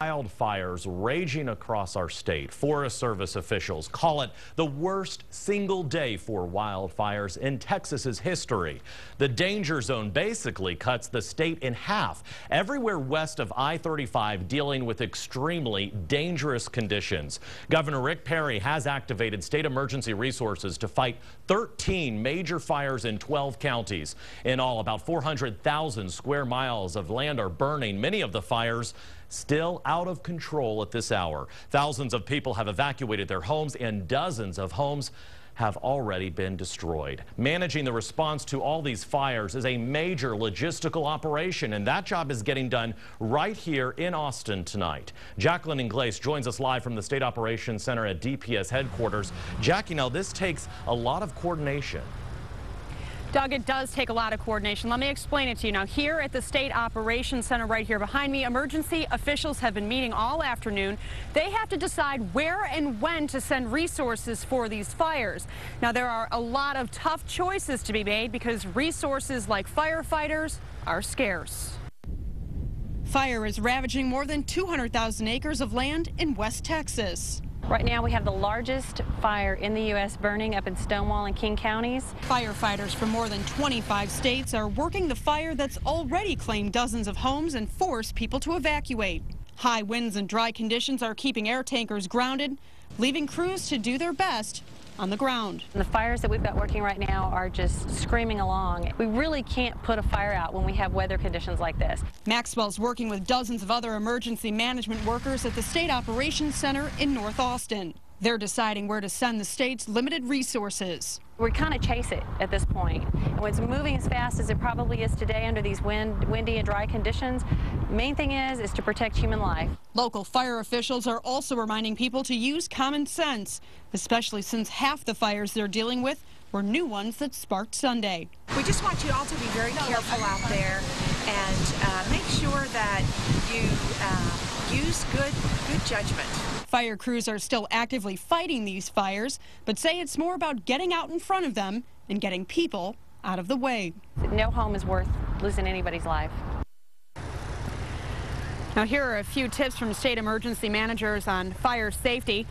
Wildfires raging across our state. Forest Service officials call it the worst single day for wildfires in Texas's history. The danger zone basically cuts the state in half. Everywhere west of I-35 dealing with extremely dangerous conditions. Governor Rick Perry has activated state emergency resources to fight 13 major fires in 12 counties. In all, about 400,000 square miles of land are burning. Many of the fires still out of control at this hour. Thousands of people have evacuated their homes and dozens of homes have already been destroyed. Managing the response to all these fires is a major logistical operation, and that job is getting done right here in Austin tonight. Jacqueline Ingles joins us live from the State Operations Center at DPS headquarters. Jackie, now this takes a lot of coordination. Doug, it does take a lot of coordination. Let me explain it to you. Now, here at the State Operations Center right here behind me, emergency officials have been meeting all afternoon. They have to decide where and when to send resources for these fires. Now, there are a lot of tough choices to be made because resources like firefighters are scarce. Fire is ravaging more than 200,000 acres of land in West Texas. Right now we have the largest fire in the U.S. burning up in Stonewall and King counties. Firefighters from more than 25 states are working the fire that's already claimed dozens of homes and forced people to evacuate. High winds and dry conditions are keeping air tankers grounded, leaving crews to do their best on the ground. And the fires that we've got working right now are just screaming along. We really can't put a fire out when we have weather conditions like this. Maxwell's working with dozens of other emergency management workers at the State Operations Center in North Austin. They're deciding where to send the state's limited resources. We kind of chase it at this point. When it's moving as fast as it probably is today under these windy and dry conditions, the main thing is to protect human life. Local fire officials are also reminding people to use common sense, especially since half the fires they're dealing with were new ones that sparked Sunday. We just want you all to be very careful out there and make sure that you use good judgment. Fire crews are still actively fighting these fires, but say it's more about getting out in front of them and getting people out of the way. No home is worth losing anybody's life. Now, here are a few tips from state emergency managers on fire safety.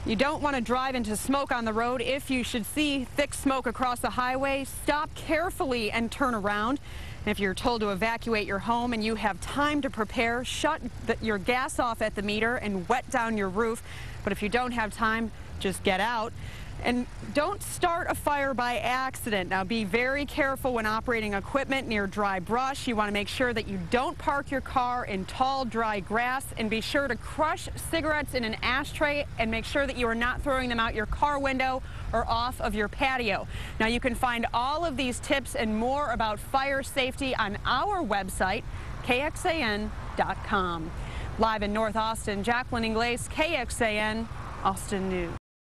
You don't want to drive into smoke on the road. If you should see thick smoke across the highway, stop carefully and turn around. And if you're told to evacuate your home and you have time to prepare, shut your gas off at the meter and wet down your roof. But if you don't have time, just get out. And don't start a fire by accident. Now, be very careful when operating equipment near dry brush. You want to make sure that you don't park your car in tall, dry grass, and be sure to crush cigarettes in an ashtray and make sure that you are not throwing them out your car window or off of your patio. Now, you can find all of these tips and more about fire safety on our website, KXAN.com. Live in North Austin, Jacqueline Ingles, KXAN, Austin News.